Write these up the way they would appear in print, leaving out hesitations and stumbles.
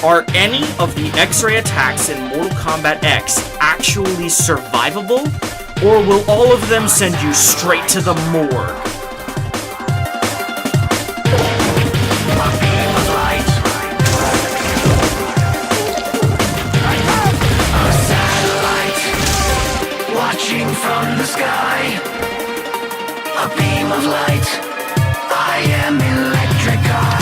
Are any of the X-ray attacks in Mortal Kombat X actually survivable, or will all of them send you straight to the morgue? Watching from the sky, a beam of light. I am Electric Eye.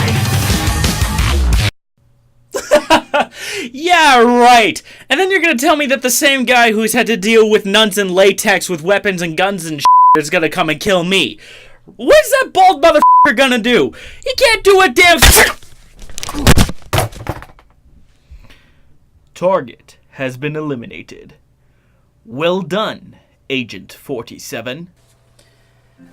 Yeah, right. And then you're gonna tell me that the same guy who's had to deal with nuns in latex with weapons and guns and is gonna come and kill me. What's that bald motherfucker gonna do? He can't do a damn Target has been eliminated. Well done, Agent 47.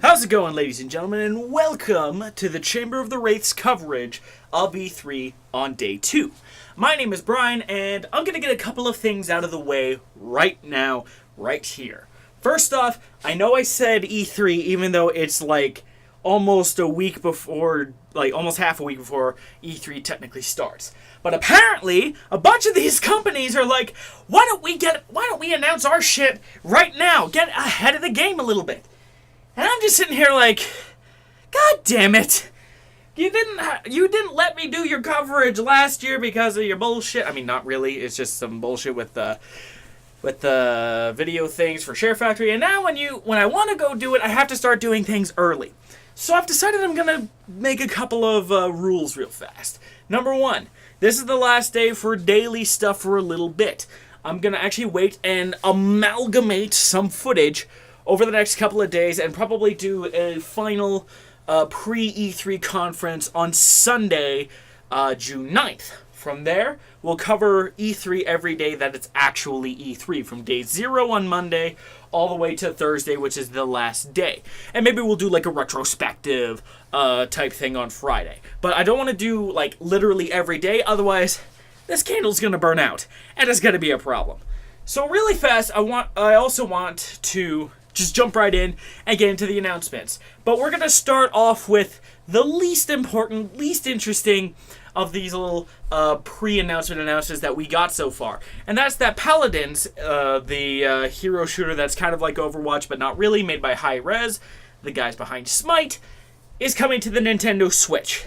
How's it going, ladies and gentlemen, and welcome to the Chamber of the Wraith's coverage of E3 on day 2. My name is Brian, and I'm going to get a couple of things out of the way right now, right here. First off, I know I said E3 even though it's like almost a week before, like almost half a week before E3 technically starts. But apparently, a bunch of these companies are like, why don't we announce our shit right now? Get ahead of the game a little bit. And I'm just sitting here like, God damn it. You didn't let me do your coverage last year because of your bullshit. I mean, not really. It's just some bullshit with the video things for Share Factory. And now when I want to go do it, I have to start doing things early. So I've decided I'm going to make a couple of rules real fast. Number 1, this is the last day for daily stuff for a little bit. I'm going to actually wait and amalgamate some footage over the next couple of days and probably do a final pre-E3 conference on Sunday, June 9th. From there, we'll cover E3 every day that it's actually E3, from day 0 on Monday all the way to Thursday, which is the last day. And maybe we'll do like a retrospective type thing on Friday. But I don't want to do like literally every day, otherwise this candle's going to burn out, and it's going to be a problem. So really fast, I also want to just jump right in and get into the announcements. But we're going to start off with the least important, least interesting of these little pre-announcement announcements that we got so far. And that's that Paladins, the hero shooter that's kind of like Overwatch but not really, made by Hi-Rez, the guys behind Smite, is coming to the Nintendo Switch.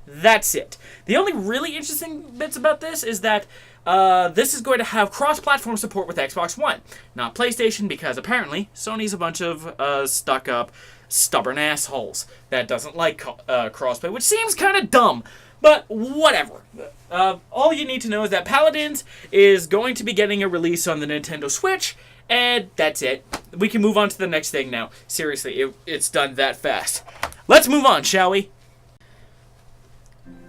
That's it. The only really interesting bits about this is that this is going to have cross-platform support with Xbox One, not PlayStation, because apparently Sony's a bunch of stuck-up, stubborn assholes that doesn't like crossplay, which seems kind of dumb, but whatever. All you need to know is that Paladins is going to be getting a release on the Nintendo Switch, and that's it. We can move on to the next thing now. Seriously, it's done that fast. Let's move on, shall we?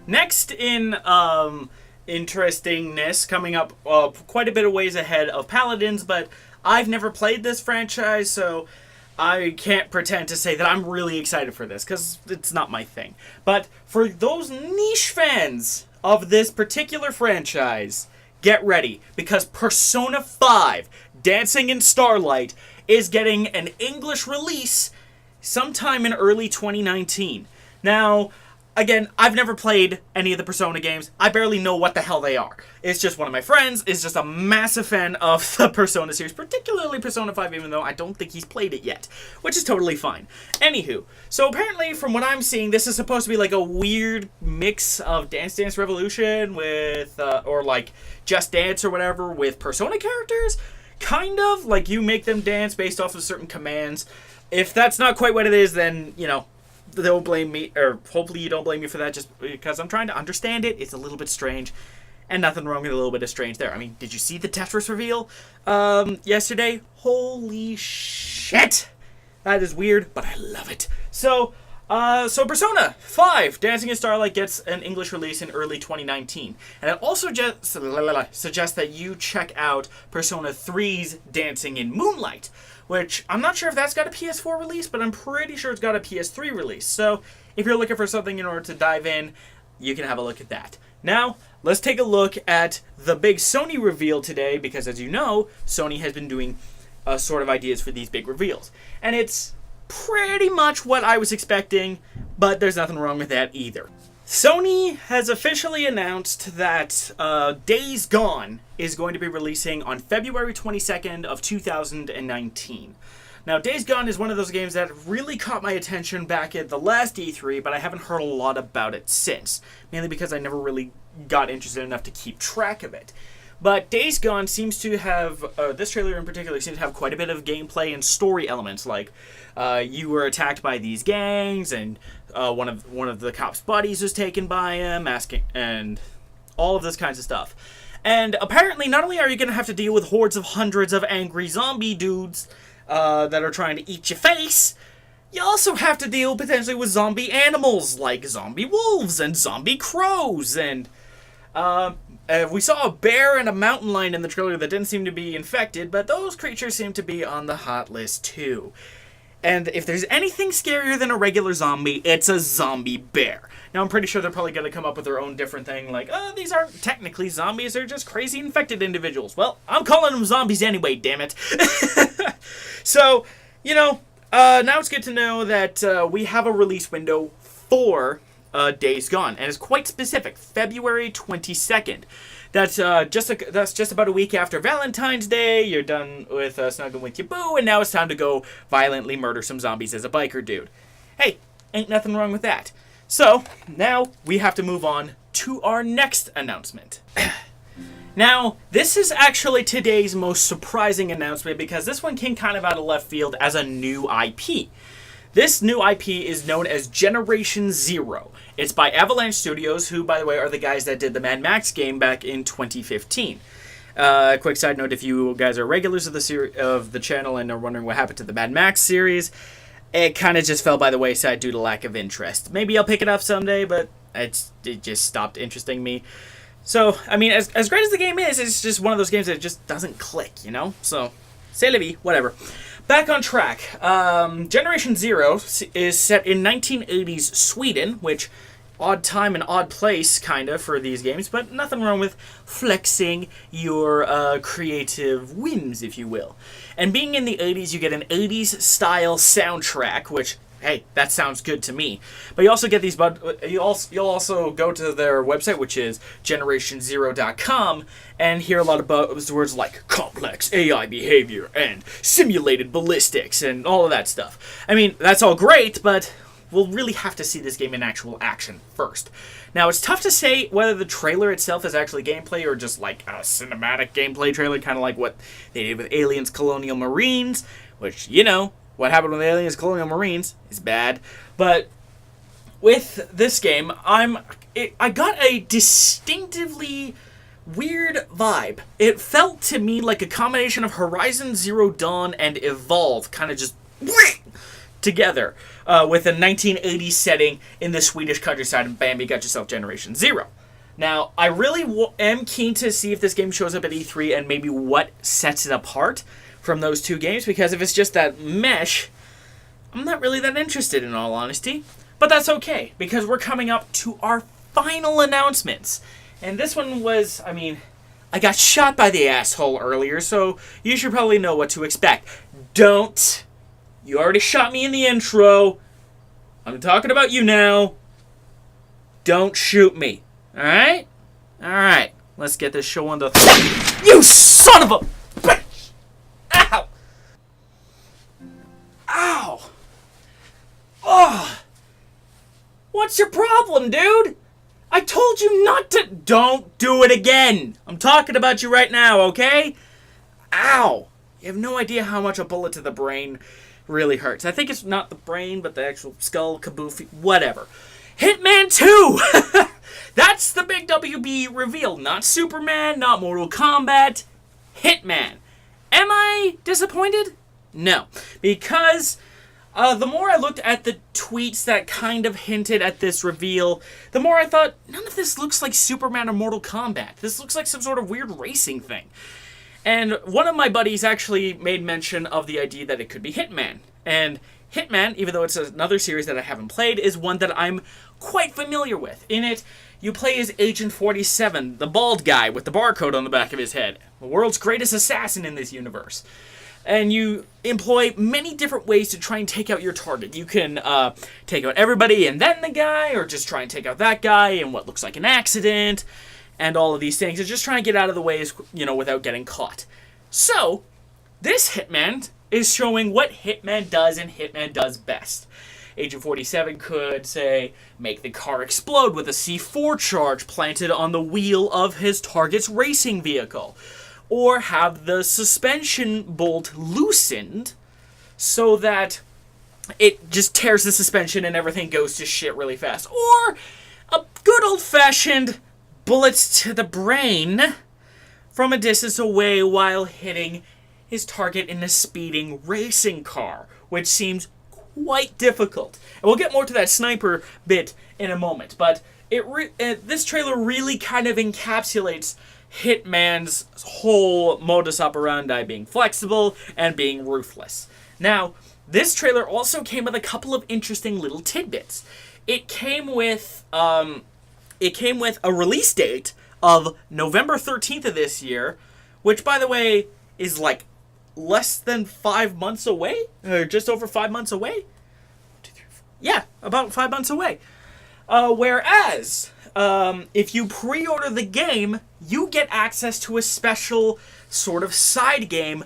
Next in interestingness, coming up quite a bit of ways ahead of Paladins, but I've never played this franchise, so I can't pretend to say that I'm really excited for this, because it's not my thing. But for those niche fans of this particular franchise, get ready, because Persona 5, Dancing in Starlight, is getting an English release sometime in early 2019. Now, again, I've never played any of the Persona games. I barely know what the hell they are. It's just one of my friends is just a massive fan of the Persona series, particularly Persona 5, even though I don't think he's played it yet, which is totally fine. Anywho, so apparently from what I'm seeing, this is supposed to be like a weird mix of Dance Dance Revolution with, or like Just Dance or whatever, with Persona characters. Kind of, like you make them dance based off of certain commands. If that's not quite what it is, then, you know, don't blame me, or hopefully you don't blame me for that, just because I'm trying to understand it. It's a little bit strange, and nothing wrong with a little bit of strange there. I mean, did you see the Tetris reveal yesterday? Holy shit! That is weird, but I love it. So Persona 5, Dancing in Starlight, gets an English release in early 2019. And it also suggests that you check out Persona 3's Dancing in Moonlight, which I'm not sure if that's got a PS4 release, but I'm pretty sure it's got a PS3 release. So if you're looking for something in order to dive in, you can have a look at that. Now, let's take a look at the big Sony reveal today, because as you know, Sony has been doing sort of ideas for these big reveals. And it's pretty much what I was expecting, but there's nothing wrong with that either. Sony has officially announced that Days Gone is going to be releasing on February 22nd of 2019. Now, Days Gone is one of those games that really caught my attention back at the last E3, but I haven't heard a lot about it since, mainly because I never really got interested enough to keep track of it. But Days Gone seems to have, this trailer in particular, seems to have quite a bit of gameplay and story elements, like you were attacked by these gangs, and one of the cops' buddies was taken by him, and all of this kinds of stuff. And apparently, not only are you going to have to deal with hordes of hundreds of angry zombie dudes that are trying to eat your face, you also have to deal potentially with zombie animals, like zombie wolves and zombie crows, and we saw a bear and a mountain lion in the trailer that didn't seem to be infected, but those creatures seem to be on the hot list too. And if there's anything scarier than a regular zombie, it's a zombie bear. Now, I'm pretty sure they're probably going to come up with their own different thing, like, oh, these aren't technically zombies, they're just crazy infected individuals. Well, I'm calling them zombies anyway, damn it. So, now it's good to know that we have a release window for Days Gone, and it's quite specific, February 22nd. That's just about a week after Valentine's Day. You're done with snuggling with your boo, and now it's time to go violently murder some zombies as a biker dude. Hey, ain't nothing wrong with that. So, now we have to move on to our next announcement. Now, this is actually today's most surprising announcement because this one came kind of out of left field as a new IP. This new IP is known as Generation Zero. It's by Avalanche Studios, who, by the way, are the guys that did the Mad Max game back in 2015. Quick side note, if you guys are regulars of the channel and are wondering what happened to the Mad Max series, it kind of just fell by the wayside due to lack of interest. Maybe I'll pick it up someday, but it just stopped interesting me. So, I mean, as great as the game is, it's just one of those games that just doesn't click, So, c'est la vie, whatever. Back on track. Generation Zero is set in 1980s Sweden, which odd time and odd place, kind of, for these games, but nothing wrong with flexing your creative whims, if you will. And being in the 80s, you get an 80s style soundtrack, which, hey, that sounds good to me. But you also get these, you'll also go to their website, which is generationzero.com, and hear a lot of buzzwords like complex AI behavior and simulated ballistics and all of that stuff. I mean, that's all great, but we'll really have to see this game in actual action first. Now, it's tough to say whether the trailer itself is actually gameplay or just like a cinematic gameplay trailer, kind of like what they did with Aliens Colonial Marines, which, what happened with Aliens Colonial Marines is bad. But with this game, I got a distinctively weird vibe. It felt to me like a combination of Horizon Zero Dawn and Evolve, kind of just together, with a 1980s setting in the Swedish countryside, and bam, you got yourself Generation Zero. Now, I really am keen to see if this game shows up at E3 and maybe what sets it apart from those two games, because if it's just that mesh, I'm not really that interested, in all honesty. But that's okay, because we're coming up to our final announcements. And this one was, I got shot by the asshole earlier, so you should probably know what to expect. Don't. You already shot me in the intro. I'm talking about you now. Don't shoot me. Alright? Alright. Let's get this show on the... You son of a... Ow! Ow! Oh! What's your problem, dude? I told you not to... Don't do it again! I'm talking about you right now, okay? Ow! You have no idea how much a bullet to the brain really hurts. I think it's not the brain, but the actual skull, kaboofy, whatever. Hitman 2! That's the big WB reveal. Not Superman, not Mortal Kombat. Hitman. Am I disappointed? No. Because the more I looked at the tweets that kind of hinted at this reveal, the more I thought, none of this looks like Superman or Mortal Kombat. This looks like some sort of weird racing thing. And one of my buddies actually made mention of the idea that it could be Hitman. And Hitman, even though it's another series that I haven't played, is one that I'm quite familiar with. In it, you play as Agent 47, the bald guy with the barcode on the back of his head, the world's greatest assassin in this universe. And you employ many different ways to try and take out your target. You can take out everybody and then the guy, or just try and take out that guy in what looks like an accident, and all of these things. And just try and get out of the way, without getting caught. So, this Hitman is showing what Hitman does and Hitman does best. Agent 47 could, say, make the car explode with a C4 charge planted on the wheel of his target's racing vehicle. Or have the suspension bolt loosened so that it just tears the suspension and everything goes to shit really fast. Or a good old-fashioned bullets to the brain from a distance away while hitting his target in a speeding racing car, which seems quite difficult. And we'll get more to that sniper bit in a moment, but this trailer really kind of encapsulates Hitman's whole modus operandi, being flexible and being ruthless. Now, this trailer also came with a couple of interesting little tidbits. It came with a release date of November 13th of this year, which, by the way, is like less than 5 months away, or just over 5 months away. 2, 3, 4. Yeah, about 5 months away. Whereas, if you pre-order the game, you get access to a special sort of side game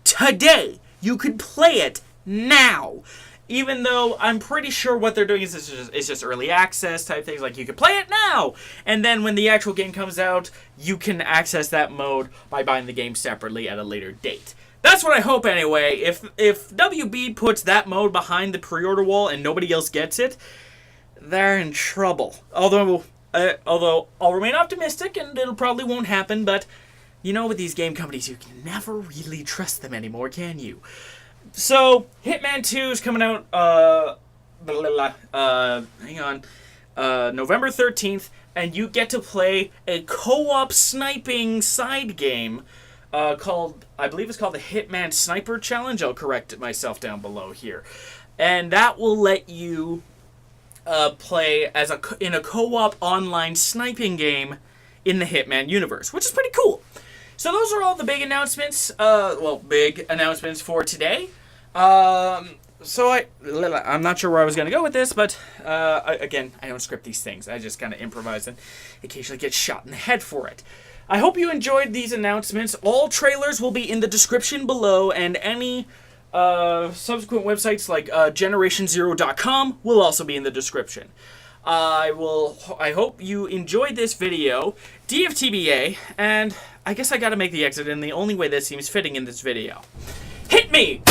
today. You could play it now. Even though I'm pretty sure what they're doing is just early access type things, like you can play it now, and then when the actual game comes out, you can access that mode by buying the game separately at a later date. That's what I hope anyway. If WB puts that mode behind the pre-order wall and nobody else gets it, they're in trouble. Although I'll remain optimistic, and it probably won't happen, but with these game companies, you can never really trust them anymore, can you? So, Hitman 2 is coming out, November 13th, and you get to play a co-op sniping side game called, I believe it's called the Hitman Sniper Challenge. I'll correct myself down below here. And that will let you play in a co-op online sniping game in the Hitman universe, which is pretty cool. So those are all the big announcements, for today. So I'm not sure where I was going to go with this, but I don't script these things. I just kind of improvise and occasionally get shot in the head for it. I hope you enjoyed these announcements. All trailers will be in the description below, and any subsequent websites like GenerationZero.com will also be in the description. I hope you enjoyed this video. DFTBA, and I guess I gotta make the exit in the only way that seems fitting in this video. Hit me!